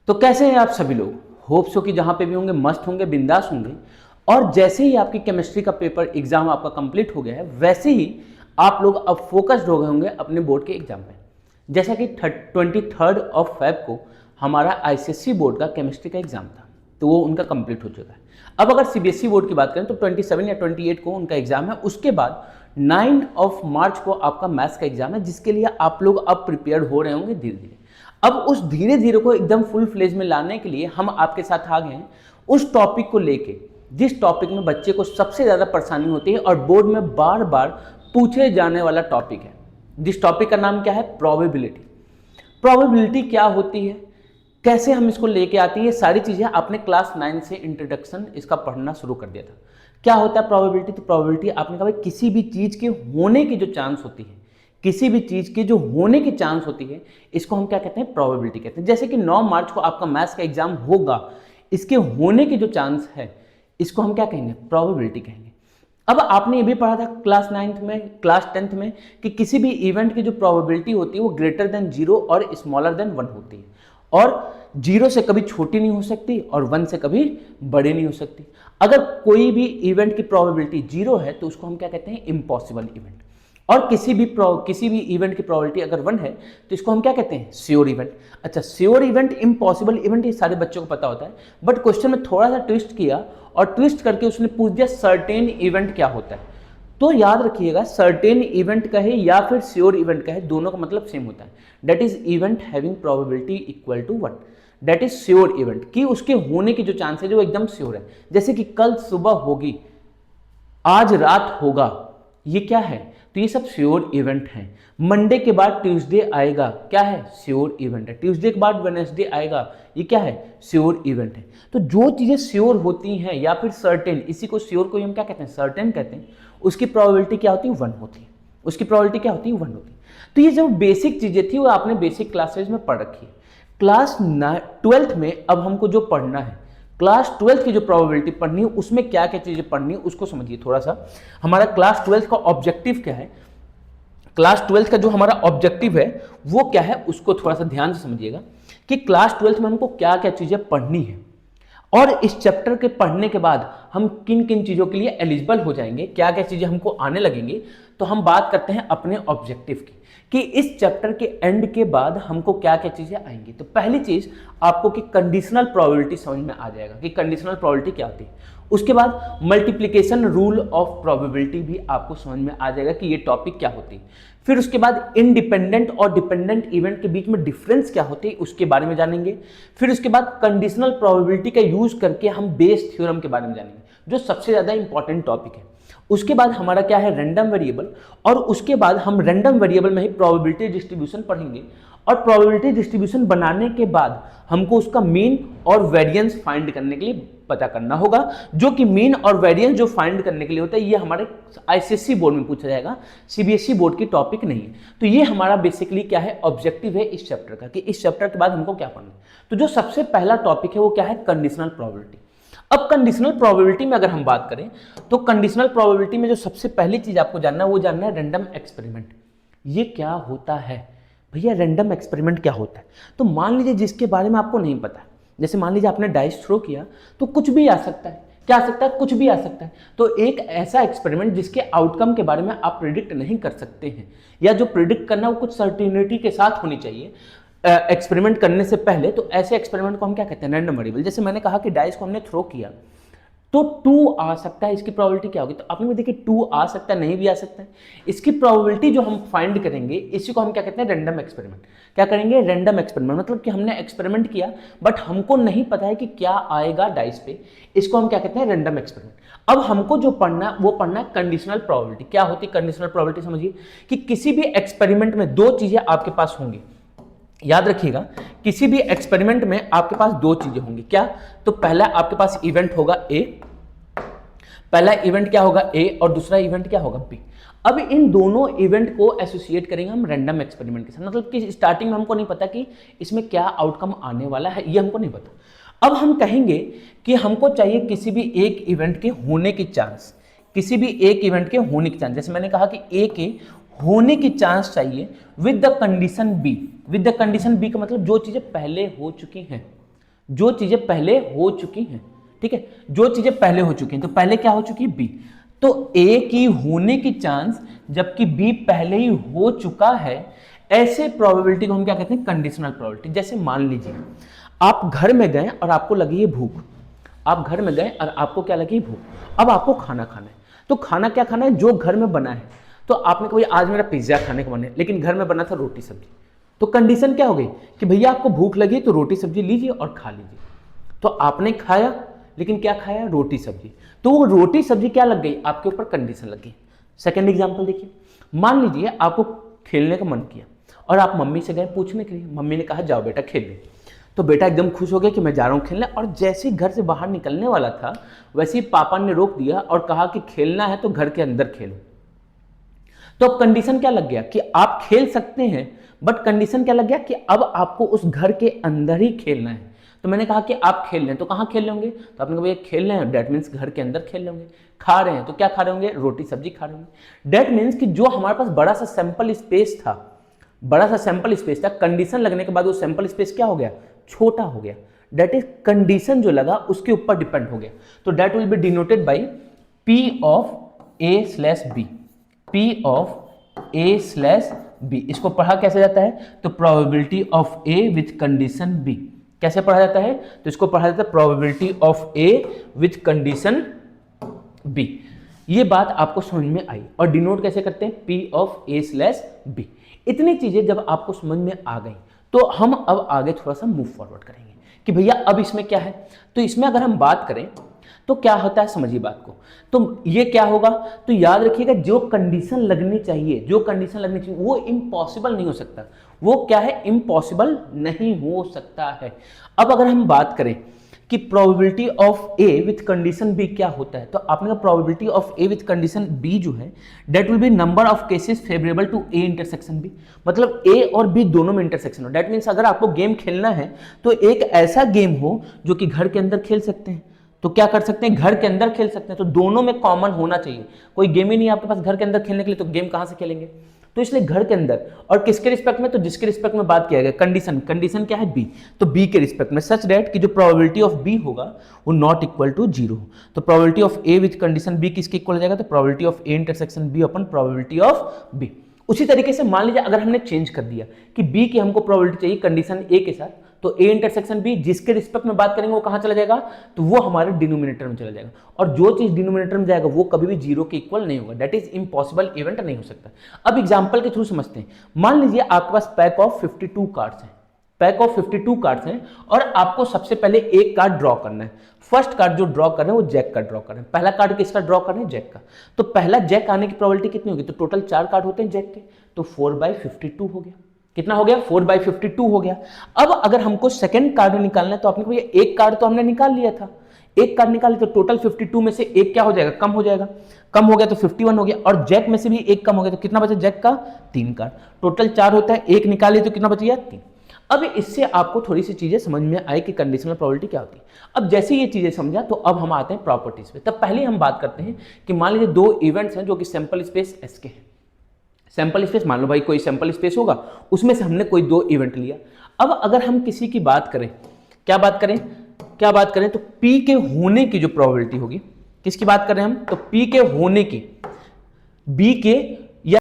तो कैसे हैं आप सभी लोग? होप सो कि जहाँ पे भी होंगे मस्त होंगे, बिंदास होंगे। और जैसे ही आपकी केमिस्ट्री का पेपर एग्जाम आपका कंप्लीट हो गया है, वैसे ही आप लोग अब फोकस्ड हो गए होंगे अपने बोर्ड के एग्जाम पे। जैसा कि 23 ऑफ फेब को हमारा आईसीएसई बोर्ड का केमिस्ट्री का एग्जाम था, तो वो उनका कंप्लीट हो चुका है। अब अगर सीबीएसई बोर्ड की बात करें तो 27 या 28 को उनका एग्जाम है। उसके बाद 9 ऑफ मार्च को आपका मैथ्स का एग्जाम है, जिसके लिए आप लोग अब प्रिपेयर हो रहे होंगे धीरे धीरे। अब उस धीरे धीरे को एकदम फुल फ्लेज में लाने के लिए हम आपके साथ आ गए हैं उस टॉपिक को लेके जिस टॉपिक में बच्चे को सबसे ज़्यादा परेशानी होती है और बोर्ड में बार बार पूछे जाने वाला टॉपिक है। जिस टॉपिक का नाम क्या है? प्रोबेबिलिटी। प्रोबेबिलिटी क्या होती है, कैसे हम इसको लेके आती है, ये सारी चीज़ें आपने क्लास 9 से इंट्रोडक्शन इसका पढ़ना शुरू कर दिया था। क्या होता है प्रोबेबिलिटी? तो प्रोबेबिलिटी आपने कहा किसी भी चीज़ के होने की जो चांस होती है, किसी भी चीज़ की जो होने की चांस होती है, इसको हम क्या कहते हैं? प्रोबेबिलिटी कहते हैं। जैसे कि 9 मार्च को आपका मैथ्स का एग्जाम होगा, इसके होने की जो चांस है इसको हम क्या कहेंगे? प्रोबेबिलिटी कहेंगे। अब आपने ये भी पढ़ा था क्लास 9th में, क्लास 10th में कि किसी भी इवेंट की जो प्रोबेबिलिटी होती है वो ग्रेटर देन 0 और स्मॉलर देन 1 होती है, और 0 से कभी छोटी नहीं हो सकती और 1 से कभी बड़ी नहीं हो सकती। अगर कोई भी इवेंट की प्रोबेबिलिटी 0 है तो उसको हम क्या कहते हैं? Impossible event. और किसी भी इवेंट की प्रोबेबिलिटी अगर 1 है तो इसको हम क्या कहते हैं? Sure event. अच्छा, श्योर इवेंट, इम्पॉसिबल इवेंट, ये सारे बच्चों को पता होता है, बट क्वेश्चन में थोड़ा सा ट्विस्ट किया और ट्विस्ट करके उसने पूछ दिया सर्टेन इवेंट क्या होता है। तो याद रखिएगा, सर्टेन इवेंट कहे या फिर श्योर इवेंट कहे, दोनों का मतलब सेम होता है। That is event having probability equal to 1। That is sure event, कि उसके होने की जो चांस है जो एकदम श्योर है। जैसे कि कल सुबह होगी, आज रात होगा, ये क्या है? तो ये सब श्योर इवेंट हैं। मंडे के बाद ट्यूसडे आएगा, क्या है? श्योर इवेंट है। ट्यूसडे के बाद वेडनेसडे आएगा, ये क्या है? श्योर इवेंट है। तो जो चीजें श्योर होती हैं या फिर सर्टेन, इसी को श्योर को हम क्या कहते हैं? सर्टेन कहते हैं। उसकी प्रोबेबिलिटी क्या होती है? 1 होती है। उसकी प्रोबेबिलिटी क्या होती है? 1 होती है। तो ये जो बेसिक चीजें थी वो आपने बेसिक क्लासेज में पढ़ रखी है। क्लास 12th में अब हमको जो पढ़ना है, क्लास 12th की जो प्रोबेबिलिटी पढ़नी है, उसमें क्या क्या चीजें पढ़नी है उसको समझिए थोड़ा सा। हमारा क्लास 12th का ऑब्जेक्टिव क्या है, क्लास 12th का जो हमारा ऑब्जेक्टिव है वो क्या है, उसको थोड़ा सा ध्यान से समझिएगा कि क्लास 12th में हमको क्या क्या चीजें पढ़नी है और इस चैप्टर के पढ़ने के बाद हम किन किन चीजों के लिए एलिजिबल हो जाएंगे, क्या क्या चीजें हमको आने लगेंगी। तो हम बात करते हैं अपने ऑब्जेक्टिव की कि इस चैप्टर के एंड के बाद हमको क्या क्या चीजें आएंगी। तो पहली चीज आपको कि कंडीशनल प्रोबेबिलिटी समझ में आ जाएगा कि कंडीशनल प्रोबेबिलिटी क्या होती है। उसके बाद मल्टीप्लिकेशन रूल ऑफ प्रोबेबिलिटी भी आपको समझ में आ जाएगा कि ये टॉपिक क्या होती है। फिर उसके बाद इंडिपेंडेंट और डिपेंडेंट इवेंट के बीच में डिफरेंस क्या होती है उसके बारे में जानेंगे। फिर उसके बाद कंडीशनल प्रोबेबिलिटी का यूज करके हम बेस थ्योरम के बारे में जानेंगे, जो सबसे ज्यादा इंपॉर्टेंट टॉपिक है। उसके बाद हमारा क्या है? Random variable. और उसके बाद हम रैंडम वेरिएबल में ही प्रोबेबिलिटी डिस्ट्रीब्यूशन पढ़ेंगे, और प्रोबेबिलिटी डिस्ट्रीब्यूशन बनाने के बाद हमको उसका मीन और वेरिएंस फाइंड करने के लिए पता करना होगा, जो कि मीन और वेरिएंस जो फाइंड करने के लिए होता है ये हमारे आईसीएसई बोर्ड में पूछा जाएगा, सीबीएसई बोर्ड की टॉपिक नहीं है। तो ये हमारा बेसिकली क्या है? ऑब्जेक्टिव है इस चैप्टर का, कि इस चैप्टर के बाद हमको क्या पढ़ना है। तो जो सबसे पहला टॉपिक है वो क्या है? Conditional probability. अब कंडीशनल प्रोबेबिलिटी में अगर हम बात करें तो कंडीशनल प्रोबेबिलिटी में जो सबसे पहली चीज आपको जानना है वो जानना है रैंडम एक्सपेरिमेंट। ये क्या होता है भैया? रैंडम एक्सपेरिमेंट क्या होता है? तो मान लीजिए जिसके बारे में आपको नहीं पता है, जैसे मान लीजिए आपने डाइस थ्रो किया तो कुछ भी आ सकता है। क्या आ सकता है? कुछ भी आ सकता है। तो एक ऐसा एक्सपेरिमेंट जिसके आउटकम के बारे में आप प्रिडिक्ट नहीं कर सकते हैं, या जो प्रिडिक्ट करना वो कुछ सर्टिनिटी के साथ होनी चाहिए एक्सपेरिमेंट करने से पहले, तो ऐसे एक्सपेरिमेंट को हम क्या कहते हैं? Random variable. जैसे मैंने कहा कि डाइस को हमने थ्रो किया तो 2 आ सकता है, इसकी प्रोबेबिलिटी क्या होगी? तो आपने भी देखिए 2 आ सकता है, नहीं भी आ सकता है। इसकी प्रोबेबिलिटी जो हम फाइंड करेंगे इसी को हम क्या कहते हैं? Random experiment. क्या करेंगे? Random experiment. मतलब कि हमने एक्सपेरिमेंट किया बट हमको नहीं पता है कि क्या आएगा डाइस पे, इसको हम क्या कहते हैं? Random experiment. अब हमको जो पढ़ना वो पढ़ना है कंडीशनल प्रोबेबिलिटी। क्या होती है कंडीशनल प्रोबेबिलिटी? समझिए कि किसी भी एक्सपेरिमेंट में 2 चीजें आपके पास होंगी। याद रखिएगा, किसी भी एक्सपेरिमेंट में आपके पास 2 चीजें होंगी। क्या? तो पहला आपके पास इवेंट होगा ए, पहला इवेंट क्या होगा? ए, और दूसरा इवेंट क्या होगा? बी। अब इन दोनों इवेंट को एसोसिएट करेंगे हम रैंडम एक्सपेरिमेंट के साथ। मतलब कि स्टार्टिंग में हमको नहीं पता कि इसमें क्या आउटकम आने वाला है, ये हमको नहीं पता। अब हम कहेंगे कि हमको चाहिए किसी भी एक इवेंट के होने की चांस, किसी भी एक इवेंट के होने की चांस। जैसे मैंने कहा कि ए के होने की चांस चाहिए with the condition B. With the condition B का मतलब जो चीजें पहले हो चुकी हैं, जो चीजें पहले हो चुकी हैं, ठीक है, जो चीजें पहले हो चुकी हैं, तो पहले क्या हो चुकी है, बी, तो ए की होने की चांस जबकि बी पहले ही हो चुका है, ऐसे प्रोबेबिलिटी को हम क्या कहते हैं, कंडीशनल प्रोबेबिलिटी। जैसे मान लीजिए आप घर में गए और आपको लगी है भूख, आप घर में गए और आपको क्या लगी भूख, अब आपको खाना खाना है, तो खाना क्या खाना है, जो घर में बना है, तो आपने कहा आज मेरा पिज्जा खाने का मन है, लेकिन घर में बना था रोटी सब्जी, तो कंडीशन क्या हो गई कि भैया आपको भूख लगी तो रोटी सब्जी लीजिए और खा लीजिए, तो आपने खाया, लेकिन क्या खाया, रोटी सब्जी, तो वो रोटी सब्जी क्या लग गई, आपके ऊपर कंडीशन लग गई। सेकेंड एग्जाम्पल देखिए, मान लीजिए आपको खेलने का मन किया और आप मम्मी से गए पूछने के लिए, मम्मी ने कहा जाओ बेटा खेल लो, तो बेटा एकदम खुश हो गया कि मैं जा रहा हूँ खेलने, और जैसे ही घर से बाहर निकलने वाला था वैसे ही पापा ने रोक दिया और कहा कि खेलना है तो घर के अंदर खेलो। तो अब कंडीशन क्या लग गया कि आप खेल सकते हैं, बट कंडीशन क्या लग गया कि अब आपको उस घर के अंदर ही खेलना है। तो मैंने कहा कि आप खेल रहे हैं तो कहाँ खेल रहे होंगे, तो आपने कहा भैया खेल रहे हैं, डेट मीन्स घर के अंदर खेल रहे होंगे। खा रहे हैं तो क्या खा रहे होंगे, रोटी सब्जी खा रहे होंगे। डेट मीन्स कि जो हमारे पास बड़ा सा सैंपल स्पेस था, बड़ा सा सैंपल स्पेस था, कंडीशन लगने के बाद वो सैंपल स्पेस क्या हो गया, छोटा हो गया। डेट इज कंडीशन जो लगा उसके ऊपर डिपेंड हो गया। तो that will be denoted by P of A slash B, P of A slash B. इसको पढ़ा कैसे जाता है, तो probability of A with condition B. कैसे पढ़ा जाता है, तो इसको पढ़ा जाता है probability of A with condition B. ये बात आपको समझ में आई, और डिनोट कैसे करते हैं, P of A slash B. इतनी चीजें जब आपको समझ में आ गई तो हम अब आगे थोड़ा सा मूव फॉरवर्ड करेंगे कि भैया अब इसमें क्या है। तो इसमें अगर हम बात करें तो क्या होता है, समझिए बात को। तो ये क्या होगा, तो याद रखिएगा जो कंडीशन लगनी चाहिए, जो कंडीशन लगनी चाहिए वो इम्पॉसिबल नहीं हो सकता। वो क्या है, इम्पॉसिबल नहीं हो सकता है। अब अगर हम बात करें कि probability of A with condition B क्या होता है, तो आपने कहा probability of A with condition B जो है that will be number of cases favourable to A intersection B. मतलब ए और बी दोनों में इंटरसेक्शन हो। दैट मीन्स अगर आपको गेम खेलना है तो एक ऐसा गेम हो जो कि घर के अंदर खेल सकते हैं, तो क्या कर सकते हैं, घर के अंदर खेल सकते हैं। तो दोनों में कॉमन होना चाहिए। कोई गेम ही नहीं है आपके पास घर के अंदर खेलने के लिए, तो गेम कहां से खेलेंगे। तो इसलिए घर के अंदर, और किसके रिस्पेक्ट में, तो जिसके रिस्पेक्ट में बात किया गया कंडीशन, कंडीशन क्या है बी, तो बी के रिस्पेक्ट में, सच दैट कि जो प्रोबेबिलिटी ऑफ बी होगा वो नॉट इक्वल टू 0। तो probability of A with condition B किसके इक्वल हो जाएगा, तो probability of A intersection B अपन प्रोबेबिलिटी ऑफ बी। उसी तरीके से मान लीजिए अगर हमने चेंज कर दिया कि बी की हमको प्रोबेबिलिटी चाहिए कंडीशन ए के साथ, तो ए इंटरसेक्शन बी जिसके रिस्पेक्ट में बात करेंगे वो कहां चला जाएगा, तो वो हमारे डिनोमिनेटर में चला जाएगा। और जो चीज डिनोमिनेटर में जाएगा वो कभी भी 0 के इक्वल नहीं होगा। दैट इज इम्पॉसिबल इवेंट, नहीं हो सकता। अब एग्जांपल के थ्रू समझते हैं। मान लीजिए आपके पास पैक ऑफ 52 कार्ड्स हैं, पैक ऑफ 52 कार्ड्स हैं, और आपको सबसे पहले एक कार्ड ड्रॉ करना है। फर्स्ट कार्ड जो ड्रॉ कर रहे हैं वो जैक का ड्रॉ कर रहे हैं। पहला कार्ड किसका ड्रॉ कर रहे हैं, जैक का। तो पहला जैक आने की प्रोबेबिलिटी कितनी होगी, तो टोटल 4 कार्ड होते हैं जैक के, तो 4/52 हो गया। कितना हो गया, 4/52 हो गया। अब अगर हमको सेकंड कार्ड निकालना है तो आपने कहा एक कार्ड तो हमने निकाल लिया था, एक कार्ड निकाल लिया, तो टोटल 52 में से एक क्या हो जाएगा, कम हो जाएगा। कम हो गया तो 51 हो गया, और जैक में से भी एक कम हो गया, तो कितना बचा जैक का, 3 कार्ड। टोटल 4 होता है, एक निकालिए तो कितना बच गया, 3। अब इससे आपको थोड़ी सी चीजें समझ में आई कि कंडीशनल प्रोबेबिलिटी क्या होती है। अब जैसे ये चीजें समझा तो अब हम आते हैं प्रॉपर्टीज पे। तब पहले हम बात करते हैं कि मान लीजिए 2 इवेंट्स हैं जो कि सैंपल स्पेस एस के हैं। सैंपल स्पेस मान लो भाई कोई सैंपल स्पेस होगा, उसमें से हमने कोई 2 इवेंट लिया। अब अगर हम किसी की बात करें, क्या बात करें, तो P के होने की जो प्रोबेबिलिटी होगी, किसकी बात कर रहे हैं हम, तो P के होने की, B के